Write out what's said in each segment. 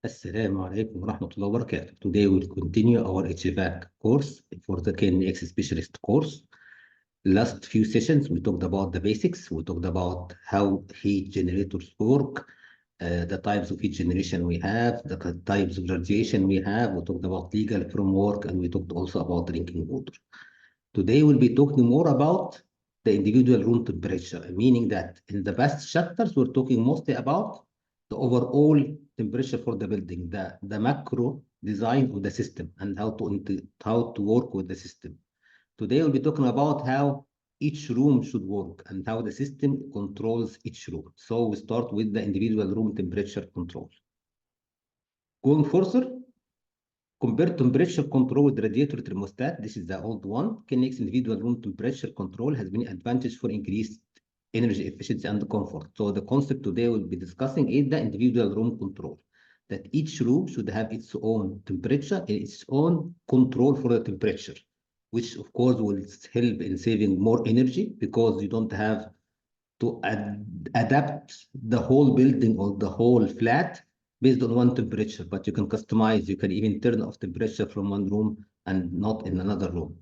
Assalamu alaikum wa rahmatullahi wa barakatuh. Today we'll continue our HVAC course for the KNX specialist course. Last few sessions, we talked about the basics. We talked about how heat generators work, the types of heat generation we have, the types of radiation we have. We talked about legal framework, and we talked also about drinking water. Today we'll be talking more about the individual room temperature, meaning that in the past chapters, we're talking mostly about the overall temperature for the building, the macro design of the system and how to work with the system. Today we'll be talking about how each room should work and how the system controls each room. So we start with the individual room temperature control. Going further, compared temperature control with radiator thermostat, this is the old one. KNX individual room temperature control has been advantage for increased energy efficiency and comfort. So the concept today we'll be discussing is the individual room control. That each room should have its own temperature and its own control for the temperature, which of course will help in saving more energy because you don't have to adapt the whole building or the whole flat based on one temperature, but you can customize, you can even turn off temperature from one room and not in another room.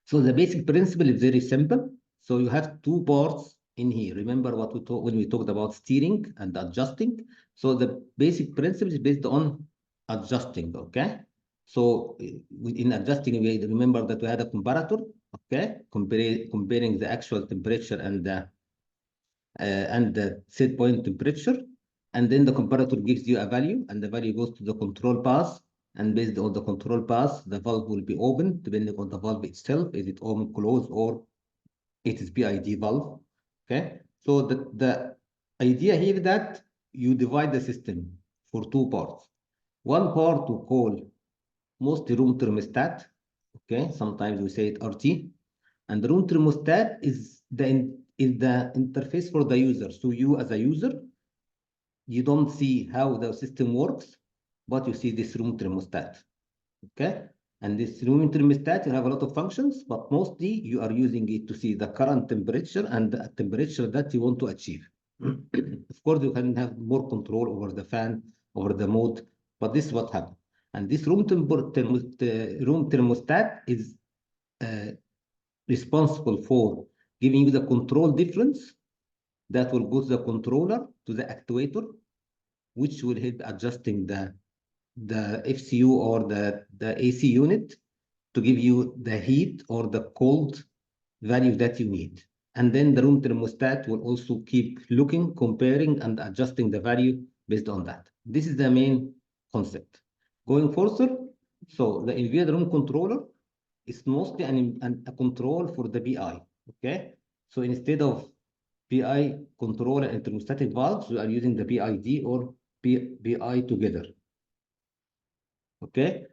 So the basic principle is very simple. So you have two parts in here. Remember what we talked when we talked about steering and adjusting. So the basic principle is based on adjusting, okay? So in adjusting, we remember that we had a comparator, okay? Comparing the actual temperature and the set point temperature. And then the comparator gives you a value, and the value goes to the control path. And based on the control path, the valve will be open, depending on the valve itself. Is it open, closed, or it is PID valve? Okay. So the idea here is that you divide the system for two parts. One part to call mostly room thermostat. Okay. Sometimes we say it RT. And the room thermostat is the interface for the user. So you as a user, you don't see how the system works, but you see this room thermostat, okay? And this room thermostat, you have a lot of functions, but mostly you are using it to see the current temperature and the temperature that you want to achieve. Of course, you can have more control over the fan, over the mode, but this is what happens. And this room thermostat is responsible for giving you the control difference that will go to the controller, to the actuator, which will help adjusting the FCU or the AC unit to give you the heat or the cold value that you need. And then the room thermostat will also keep looking, comparing, and adjusting the value based on that. This is the main concept. Going further, so the individual room controller is mostly a control for the BI, okay? So instead of PI controller and thermostatic valves, we are using the PID or PI together. Okay,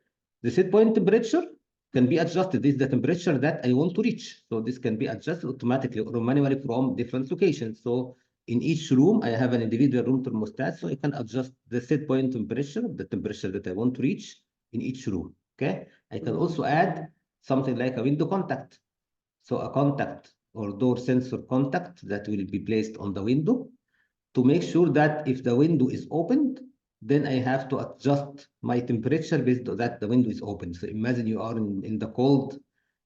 the set point temperature can be adjusted. This is the temperature that I want to reach. So this can be adjusted automatically or manually from different locations. So in each room, I have an individual room thermostat, so I can adjust the set point temperature, the temperature that I want to reach in each room. Okay, I can also add something like a window contact. So a contact or door sensor contact that will be placed on the window to make sure that if the window is opened, then I have to adjust my temperature based on that the window is open. So imagine you are in the cold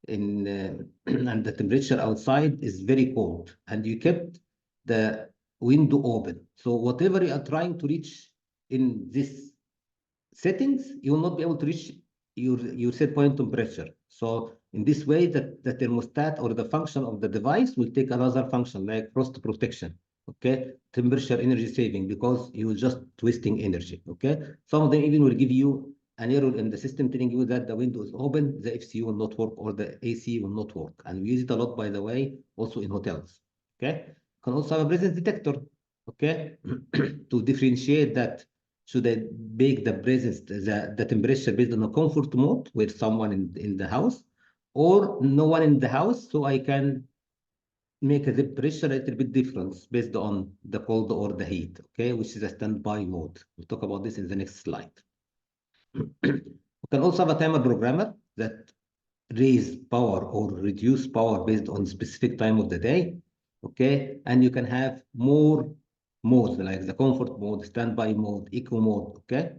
and the temperature outside is very cold and you kept the window open. So whatever you are trying to reach in this settings, you will not be able to reach your set point temperature. So in this way, the thermostat or the function of the device will take another function like frost protection, okay? Temperature energy saving, because you're just wasting energy, okay? Some of them even will give you an error in the system telling you that the window is open, the FCU will not work, or the AC will not work. And we use it a lot, by the way, also in hotels, okay? You can also have a presence detector, okay? To differentiate that. Should I bake the presence, the temperature based on a comfort mode with someone in the house, or no one in the house, so I can make the pressure a little bit difference based on the cold or the heat, okay, which is a standby mode. We'll talk about this in the next slide. We can also have a timer programmer that raise power or reduce power based on specific time of the day, okay, and you can have more modes, like the comfort mode, standby mode, eco mode, okay?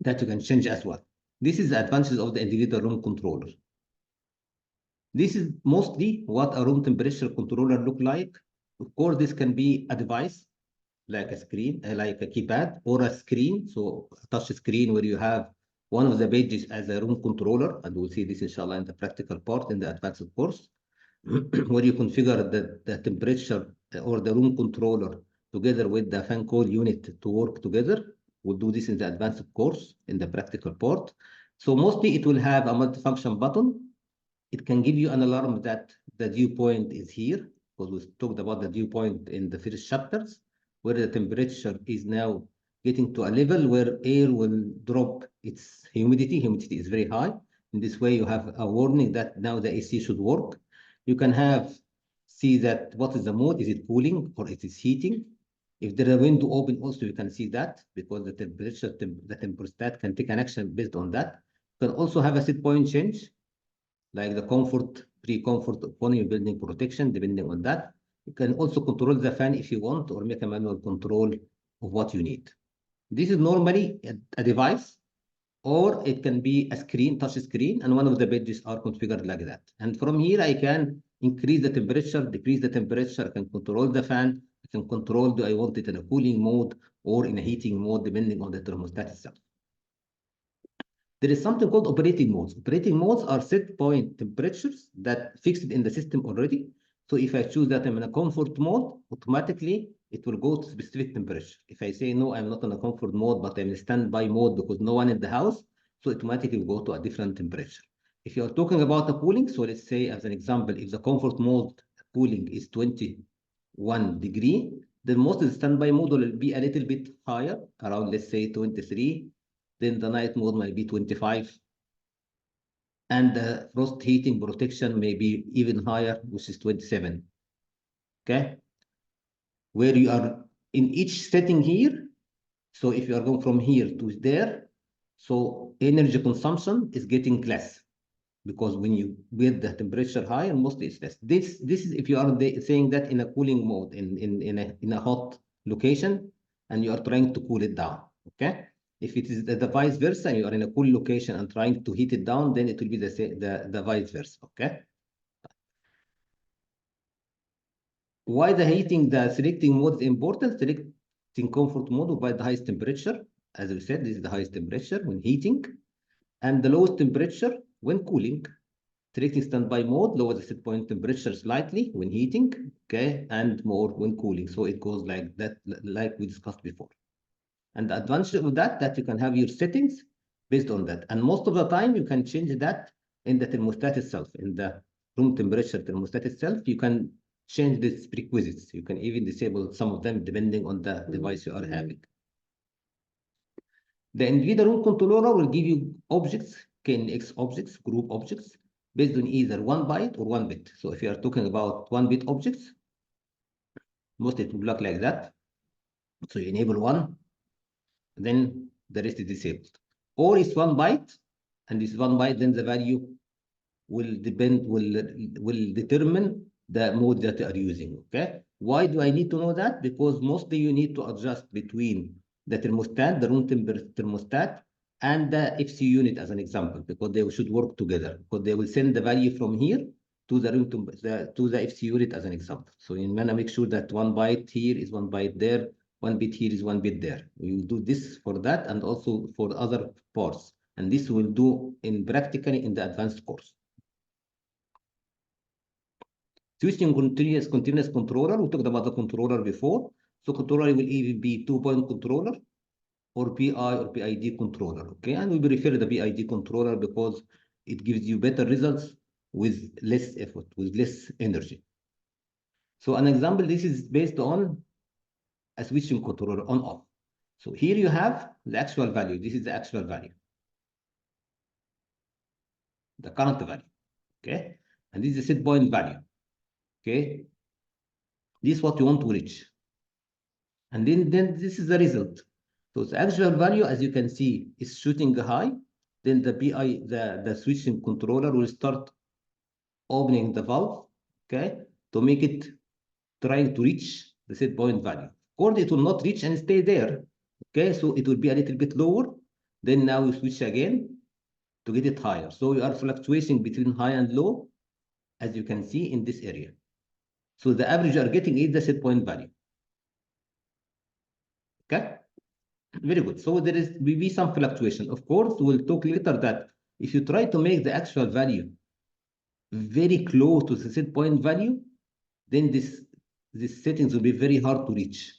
That you can change as well. This is the advantage of the individual room controller. This is mostly what a room temperature controller look like. Of course, this can be a device like a screen, like a keypad or a screen. So a touch screen where you have one of the pages as a room controller, and we'll see this inshallah in the practical part in the advanced course, where you configure the temperature or the room controller together with the fan coil unit to work together. We'll do this in the advanced course in the practical part. So mostly it will have a multifunction button. It can give you an alarm that the dew point is here, because we talked about the dew point in the first chapters, where the temperature is now getting to a level where air will drop its humidity. Humidity is very high. In this way, you have a warning that now the AC should work. You can see that what is the mode, is it cooling or it is heating? If there is a window open also, you can see that because the temperature, the thermostat can take an action based on that. You can also have a set point change, like the comfort, pre-comfort upon your building protection, depending on that. You can also control the fan if you want, or make a manual control of what you need. This is normally a device, or it can be a screen, touch screen, and one of the pages are configured like that. And from here, I can increase the temperature, decrease the temperature, I can control the fan, I can control, do I want it in a cooling mode or in a heating mode, depending on the thermostat itself. There is something called operating modes. Operating modes are set point temperatures that fixed in the system already. So if I choose that I'm in a comfort mode, automatically it will go to specific temperature. If I say, no, I'm not in a comfort mode, but I'm in standby mode because no one in the house, so automatically will go to a different temperature. If you're talking about the cooling, so let's say as an example, if the comfort mode cooling is 21 degree, then most of the standby mode will be a little bit higher, around let's say 23. Then the night mode might be 25. And the frost heating protection may be even higher, which is 27. Okay? Where you are in each setting here, so if you are going from here to there, so energy consumption is getting less. Because when you get the temperature high, and mostly it's less. This is if you are saying that in a cooling mode, in a hot location, and you are trying to cool it down. Okay? If it is the vice versa, and you are in a cool location and trying to heat it down, then it will be the vice versa. Okay. Why the selecting mode is important? Selecting comfort mode by the highest temperature. As we said, this is the highest temperature when heating, and the lowest temperature when cooling. Selecting standby mode lower the set point temperature slightly when heating, okay, and more when cooling. So it goes like that, like we discussed before. And the advantage of that you can have your settings based on that. And most of the time, you can change that in the thermostat itself, in the room temperature thermostat itself. You can change these prerequisites. You can even disable some of them depending on the device you are having. The individual room controller will give you objects, KNX objects, group objects, based on either 1 byte or 1 bit. So if you are talking about 1 bit objects, mostly it will look like that. So you enable 1, then the rest is disabled. Or it's 1 byte, and this 1 byte, then the value will determine the mode that you are using. Okay. Why do I need to know that? Because mostly you need to adjust between the thermostat, the room temperature thermostat, and the FC unit as an example, because they should work together. Because they will send the value from here to the room to the FC unit as an example. So you want to make sure that 1 byte here is 1 byte there, 1 bit here is 1 bit there. We will do this for that and also for the other parts. And this we'll do practically in the advanced course. Switching continuous controller, we talked about the controller before. So controller will either be 2-point controller or PI or PID controller, okay? And we prefer the PID controller because it gives you better results with less effort, with less energy. So an example, this is based on a switching controller on-off. So here you have the actual value. This is the actual value, the current value, okay? And this is the set point value, okay? This is what you want to reach. And then this is the result. So the actual value, as you can see, is shooting high. Then the PI, the switching controller will start opening the valve, okay, to make it trying to reach the set point value. Of course, it will not reach and stay there. Okay, so it will be a little bit lower. Then now you switch again to get it higher. So you are fluctuating between high and low, as you can see in this area. So the average you are getting is the set point value. Okay, very good. So there will be some fluctuation. Of course, we'll talk later that if you try to make the actual value very close to the set point value, then these settings will be very hard to reach.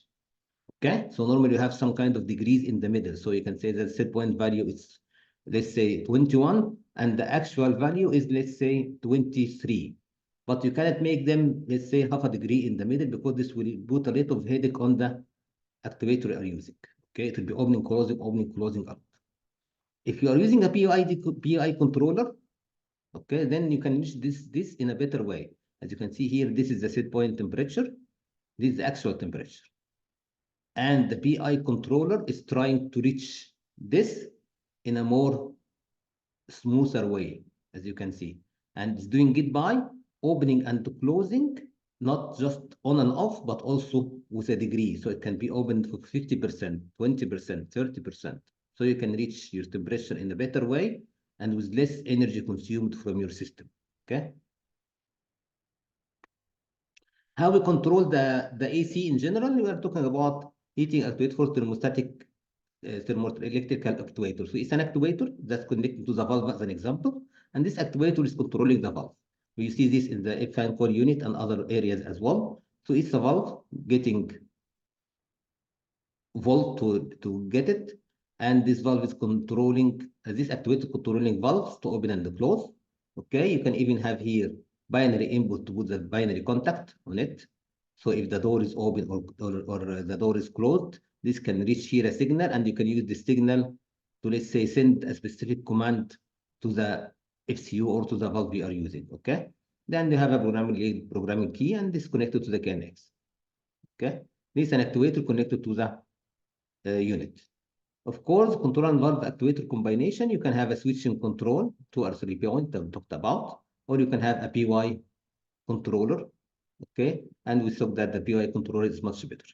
Okay, so normally you have some kind of degrees in the middle. So you can say that set point value is, let's say, 21, and the actual value is, let's say, 23. But you cannot make them, let's say, half a degree in the middle, because this will put a lot of headache on the activator you are using. Okay, it will be opening, closing up. If you are using a PI controller, okay, then you can reach this in a better way. As you can see here, this is the set point temperature. This is the actual temperature. And the PI controller is trying to reach this in a more smoother way, as you can see. And it's doing it by opening and closing, not just on and off, but also with a degree. So it can be opened for 50%, 20%, 30%. So you can reach your temperature in a better way and with less energy consumed from your system. Okay. How we control the AC in general, we are talking about heating actuator for thermostatic thermoelectrical actuator. So it's an actuator that's connected to the valve as an example, and this actuator is controlling the valve. We see this in the fan coil unit and other areas as well. So it's a valve getting volt to get it, and this valve is controlling, this actuator controlling valves to open and close. Okay, you can even have here binary input to put the binary contact on it. So if the door is open or the door is closed, this can reach here a signal, and you can use the signal to, let's say, send a specific command to the FCU or to the valve we are using. Okay, then you have a programming key, and this connected to the KNX. Okay, this is an actuator connected to the unit. Of course, control and valve actuator combination, you can have a switching control, 2 or 3 point that we talked about, or you can have a PY controller. Okay, and we saw that the PY controller is much better.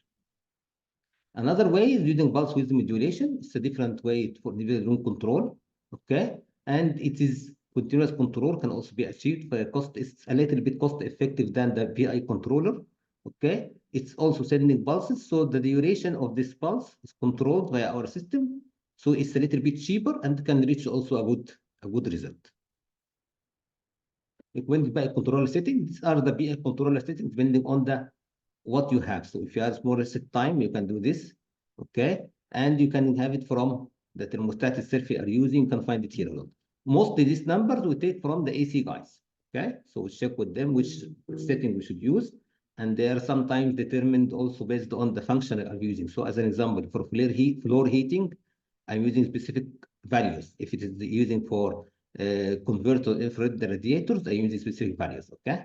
Another way is using pulse width modulation. It's a different way for room control. Okay, and it is continuous control can also be achieved by a cost. It's a little bit cost effective than the PI controller. Okay, it's also sending pulses, so the duration of this pulse is controlled by our system. So it's a little bit cheaper and can reach also a good result. When the PI controller settings, these are the PI controller settings depending on the what you have. So if you have smaller set time, you can do this. Okay, and you can have it from the thermostat itself you are using. You can find it here. Mostly these numbers we take from the AC guys. Okay, so we check with them which setting we should use, and they are sometimes determined also based on the function I'm using. So as an example, for floor heating, I'm using specific values. If it is using for converter infrared radiators, I'm using specific values. Okay.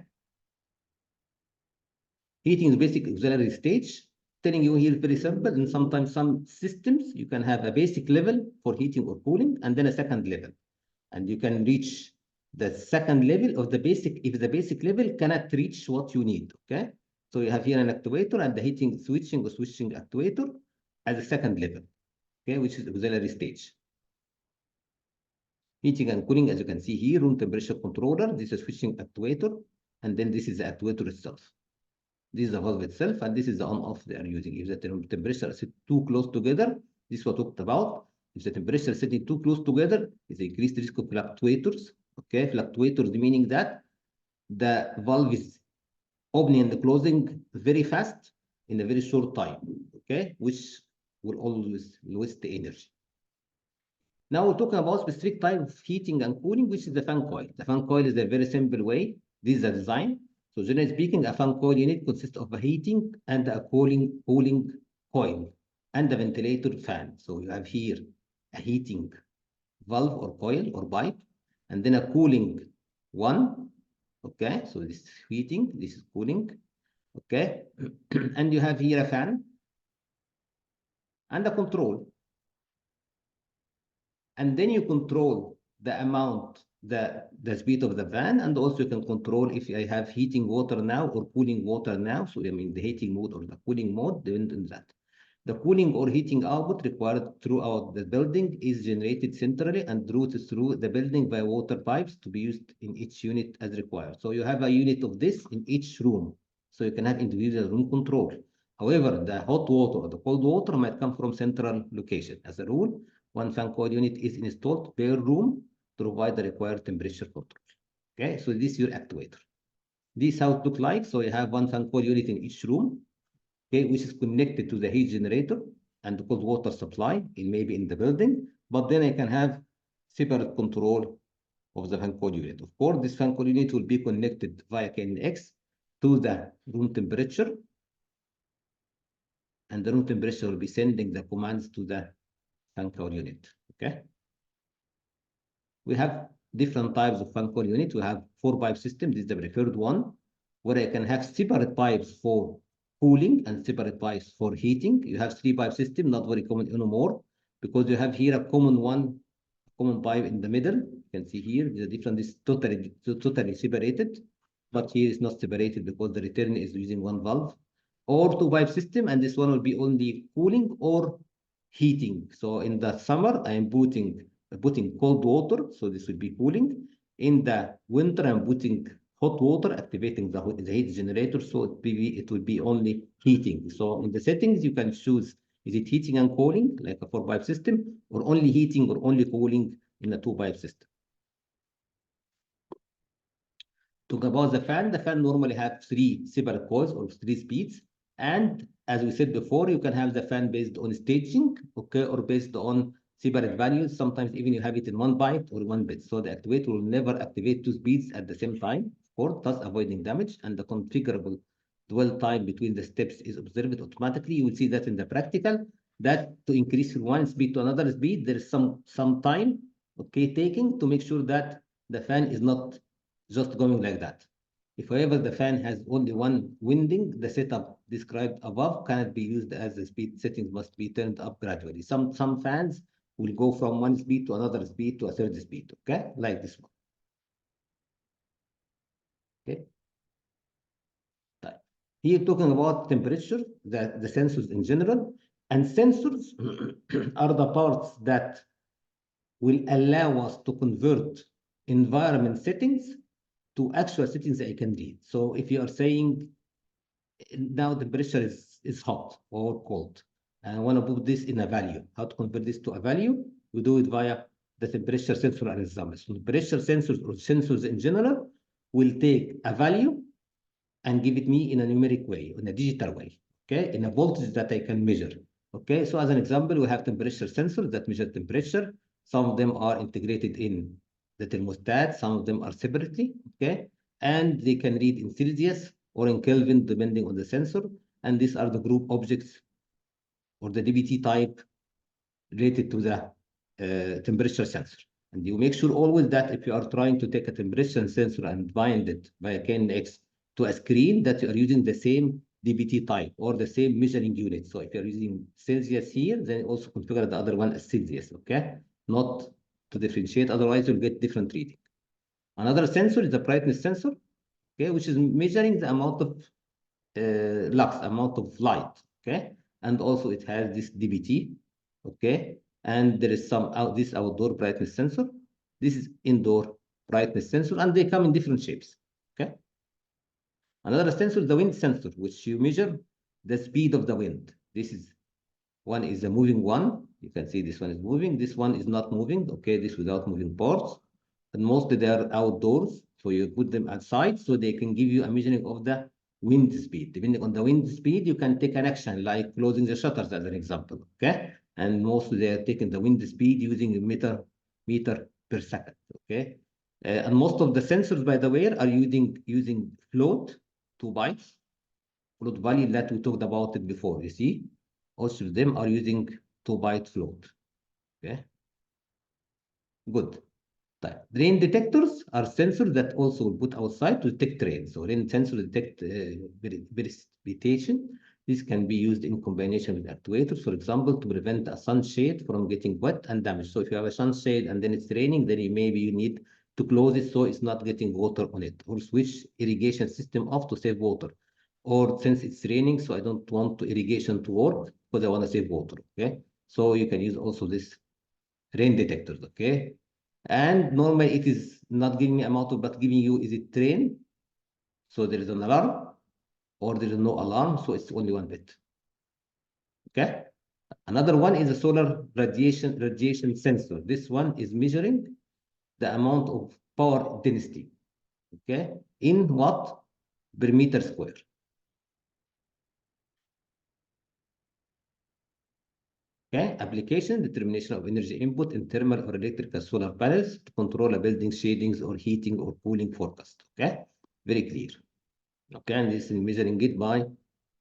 Heating is basic auxiliary stage. Telling you here very simple, and sometimes some systems you can have a basic level for heating or cooling, and then a second level, and you can reach the second level of the basic if the basic level cannot reach what you need. Okay, so you have here an actuator and the heating switching actuator as a second level. Okay, which is auxiliary stage. Heating and cooling, as you can see here, room temperature controller. This is switching actuator, and then this is the actuator itself. This is the valve itself, and this is the on-off they are using. If the temperature is too close together, this is what we talked about. If the temperature is sitting too close together, it's increased risk of fluctuators. Okay, fluctuators meaning that the valve is opening and closing very fast in a very short time. Okay, which will always waste the energy. Now we're talking about specific type of heating and cooling, which is the fan coil. The fan coil is a very simple way. This is a design. So generally speaking, a fan coil unit consists of a heating and a cooling coil and a ventilator fan. So you have here a heating valve or coil or pipe, and then a cooling one. Okay, so this is heating, this is cooling. Okay, and you have here a fan and a control. And then you control the amount the speed of the fan, and also you can control if I have heating water now or cooling water now. So I mean the heating mode or the cooling mode, depends on that. The cooling or heating output required throughout the building is generated centrally and routed through the building by water pipes to be used in each unit as required. So you have a unit of this in each room. So you can have individual room control. However, the hot water or the cold water might come from central location. As a rule, one fan coil unit is installed per room to provide the required temperature control. Okay, so this is your actuator. This is how it looks like. So you have one fan coil unit in each room, okay, which is connected to the heat generator and the cold water supply, maybe in the building. But then I can have separate control of the fan coil unit. Of course, this fan coil unit will be connected via KNX to the room temperature, and the room temperature will be sending the commands to the fan coil unit. Okay. We have different types of fan coil unit. We have 4-pipe system. This is the preferred one, where I can have separate pipes for cooling and separate pipes for heating. You have 3-pipe system, not very common anymore, because you have here a common pipe in the middle. You can see here the difference is totally separated, but here is not separated because the return is using one valve. Or 2-pipe system, and this one will be only cooling or heating. So in the summer, I am putting cold water, so this will be cooling. In the winter, I'm putting hot water, activating the heat generator, so it will be only heating. So in the settings, you can choose, is it heating and cooling, like a 4-pipe system, or only heating or only cooling in a 2-pipe system. Talk about the fan normally have 3 separate coils or 3 speeds. And as we said before, you can have the fan based on staging, okay, or based on separate values. Sometimes even you have it in 1 byte or 1 bit. So the actuator will never activate 2 speeds at the same time, or thus avoiding damage. And the configurable dwell time between the steps is observed automatically. You will see that in the practical, that to increase from 1 speed to another speed, there is some time, okay, taking to make sure that the fan is not just going like that. If however the fan has only one winding, the setup described above cannot be used, as the speed settings must be turned up gradually. Some fans will go from 1 speed to another speed to a third speed, okay, like this one. Okay. Here talking about temperature, the sensors in general, and sensors are the parts that will allow us to convert environment settings to actual settings that I can read. So if you are saying now the pressure is hot or cold, and I want to put this in a value, how to convert this to a value? We do it via the temperature sensor and example. So pressure sensors or sensors in general will take a value and give it me in a numeric way, in a digital way, okay, in a voltage that I can measure. Okay, so as an example, we have temperature sensors that measure temperature. Some of them are integrated in the thermostat, some of them are separately, okay, and they can read in Celsius or in Kelvin depending on the sensor. And these are the group objects or the DBT type related to the temperature sensor. And you make sure always that if you are trying to take a temperature sensor and bind it via KNX to a screen, that you are using the same DBT type or the same measuring unit. So if you're using Celsius here, then also configure the other one as Celsius, okay? Not to differentiate, otherwise you'll get different reading. Another sensor is the brightness sensor, okay, which is measuring the amount of lux, amount of light, okay? And also it has this DBT, okay? And there is this outdoor brightness sensor. This is indoor brightness sensor, and they come in different shapes, okay? Another sensor is the wind sensor, which you measure the speed of the wind. One is a moving one. You can see this one is moving. This one is not moving, okay? This without moving parts. And mostly they are outdoors, so you put them outside so they can give you a measuring of the wind speed. Depending on the wind speed, you can take an action like closing the shutters as an example, okay? And mostly they are taking the wind speed using a meter per second, okay? And most of the sensors, by the way, are using float, 2 bytes, float value that we talked about it before. You see, most of them are using 2-byte float, okay? Good. Rain detectors are sensors that also will put outside to detect rain. So rain sensor detect precipitation. This can be used in combination with actuators, for example, to prevent a sunshade from getting wet and damaged. So if you have a sunshade and then it's raining, then maybe you need to close it so it's not getting water on it, or switch irrigation system off to save water, or since it's raining, so I don't want to irrigation to work because I want to save water. Okay, so you can use also this rain detectors. Okay, and normally it is not giving me amount of, but giving you is it rain, so there is an alarm, or there is no alarm, so it's only 1 bit. Okay. Another one is a solar radiation sensor. This one is measuring the amount of power density. Okay, in what per meter square. Okay, application determination of energy input in thermal or electrical solar panels to control a building shadings or heating or cooling forecast. Okay, very clear. Okay, and this is measuring it by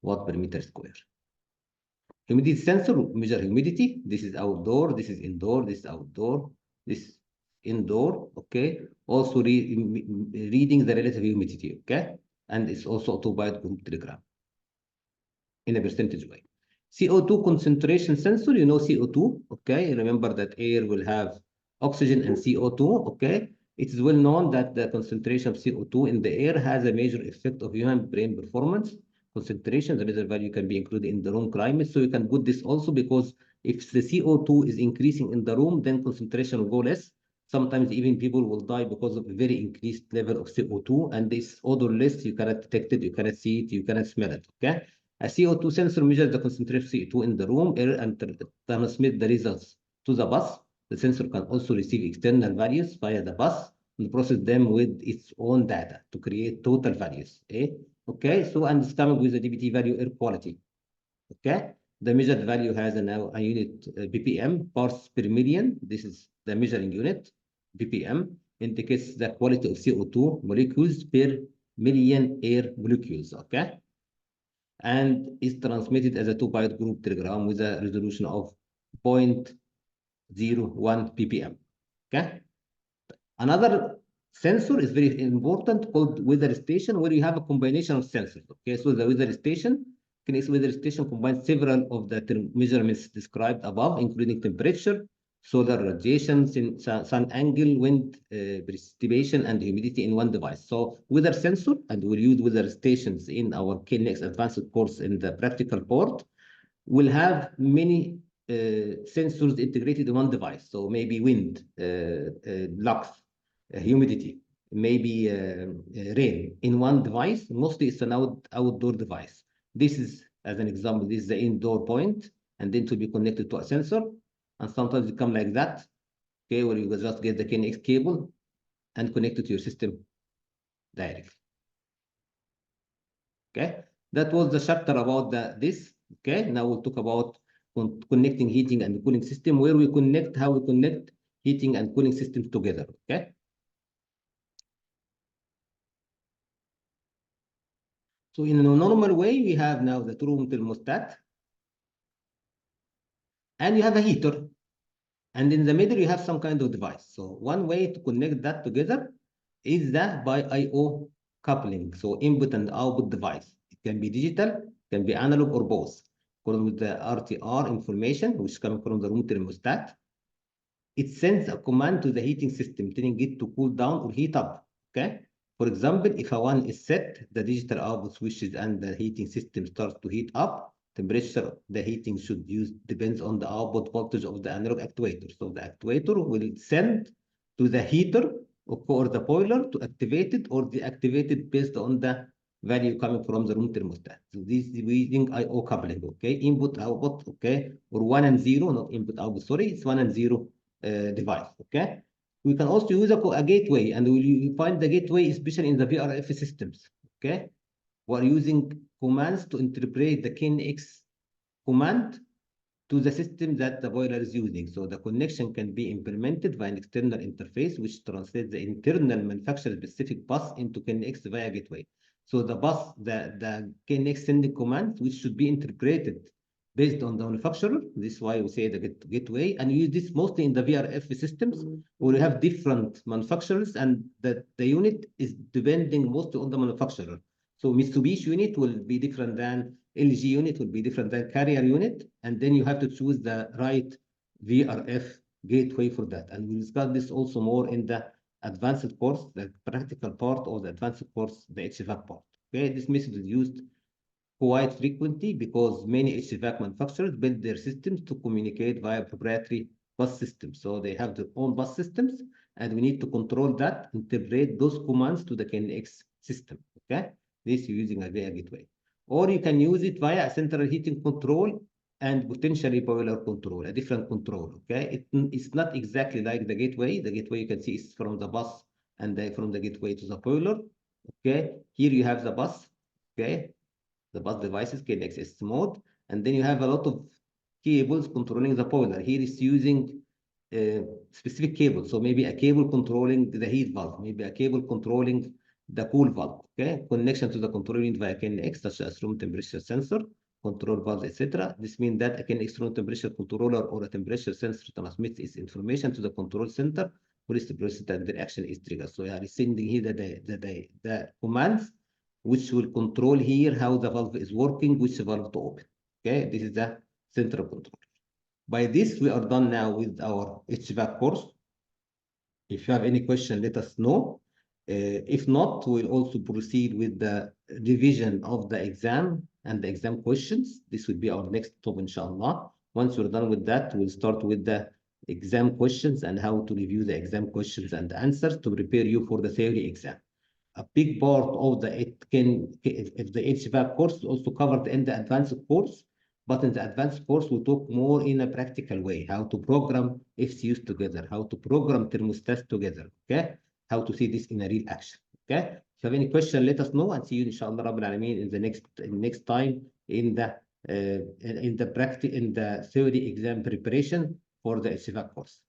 watt per meter square. Humidity sensor measure humidity. This is outdoor, this is indoor, this is outdoor, this is indoor. Okay, also reading the relative humidity. Okay, and it's also autobiot group telegram in a percentage way. CO2 concentration sensor, you know CO2, okay? Remember that air will have oxygen and CO2, okay? It is well known that the concentration of CO2 in the air has a major effect of human brain performance. Concentration, the measure value can be included in the room climate. So you can put this also because if the CO2 is increasing in the room, then concentration will go less. Sometimes even people will die because of a very increased level of CO2, and this odorless, you cannot detect it, you cannot see it, you cannot smell it, okay? A CO2 sensor measures the concentration of CO2 in the room air and transmit the results to the bus. The sensor can also receive external values via the bus and process them with its own data to create total values. Okay, so and it's coming with the DBT value air quality. Okay, the measured value has now a unit ppm, parts per million. This is the measuring unit. ppm indicates the quality of CO2 molecules per million air molecules. Okay, and is transmitted as a 2-byte group telegram with a resolution of 0.01 ppm. Okay. Another sensor is very important called weather station, where you have a combination of sensors. Okay, so the weather station combines several of the measurements described above, including temperature, solar radiation, sun angle, wind, precipitation, and humidity in one device. So weather sensor, and we'll use weather stations in our KNX advanced course in the practical part, will have many sensors integrated in one device. So maybe wind, lux, humidity, maybe rain in one device. Mostly it's an outdoor device. This is, as an example, this is the indoor point, and then to be connected to a sensor. And sometimes it come like that, okay, where you just get the KNX cable and connect it to your system directly. Okay, that was the chapter about this. Okay, now we'll talk about connecting heating and cooling system, where we connect, how we connect heating and cooling systems together. Okay. So in a normal way, we have now the room thermostat, and you have a heater, and in the middle you have some kind of device. So one way to connect that together is that by I/O coupling. So input and output device. It can be digital, can be analog, or both. According with the RTR information, which is coming from the room thermostat, it sends a command to the heating system telling it to cool down or heat up. Okay. For example, if a one is set, the digital output switches and the heating system starts to heat up. Temperature the heating should use depends on the output voltage of the analog actuator. So the actuator will send to the heater or the boiler to activate it or deactivate it based on the value coming from the room thermostat. So this is using I/O coupling. Okay, input output. Okay, or 1 and 0, not input output. Sorry, it's 1 and 0 device. Okay. We can also use a gateway, and we find the gateway, especially in the VRF systems. Okay, we're using commands to interpret the KNX command to the system that the boiler is using. So the connection can be implemented by an external interface, which translates the internal manufacturer-specific bus into KNX via gateway. So the bus, the KNX sending command, which should be interpreted based on the manufacturer. This is why we say the gateway, and we use this mostly in the VRF systems, where you have different manufacturers, and the unit is depending mostly on the manufacturer. So Mitsubishi unit will be different than LG unit, will be different than Carrier unit, and then you have to choose the right VRF gateway for that. And we'll discuss this also more in the advanced course, the practical part, or the advanced course, the HVAC part. Okay, this method is used quite frequently because many HVAC manufacturers build their systems to communicate via proprietary bus systems. So they have their own bus systems, and we need to control that, integrate those commands to the KNX system. Okay, this using a VIA gateway, or you can use it via a central heating control and potentially boiler control, a different control. Okay, it's not exactly like the gateway. The gateway you can see is from the bus and from the gateway to the boiler. Okay, here you have the bus. Okay, the bus devices KNX mode, and then you have a lot of cables controlling the boiler. Here it's using specific cable, so maybe a cable controlling the heat valve, maybe a cable controlling the cool valve. Okay, connection to the control unit via KNX, such as room temperature sensor, control valves, etc. This means that a KNX room temperature controller or a temperature sensor transmits its information to the control center, where is the process and the action is triggered. So you are sending here the commands which will control here how the valve is working, which valve to open. Okay, this is the central control. By this, we are done now with our HVAC course. If you have any question, let us know. If not, we'll also proceed with the revision of the exam and the exam questions. This will be our next stop, inshallah. Once we're done with that, we'll start with the exam questions and how to review the exam questions and answers to prepare you for the theory exam. A big part of the if the HVAC course is also covered in the advanced course, but in the advanced course we talk more in a practical way, how to program FCUs together, how to program thermostats together. Okay, how to see this in a real action. Okay, if you have any question, let us know, and see you inshallah Rabbil Alameen in the next time in the theory exam preparation for the HVAC course.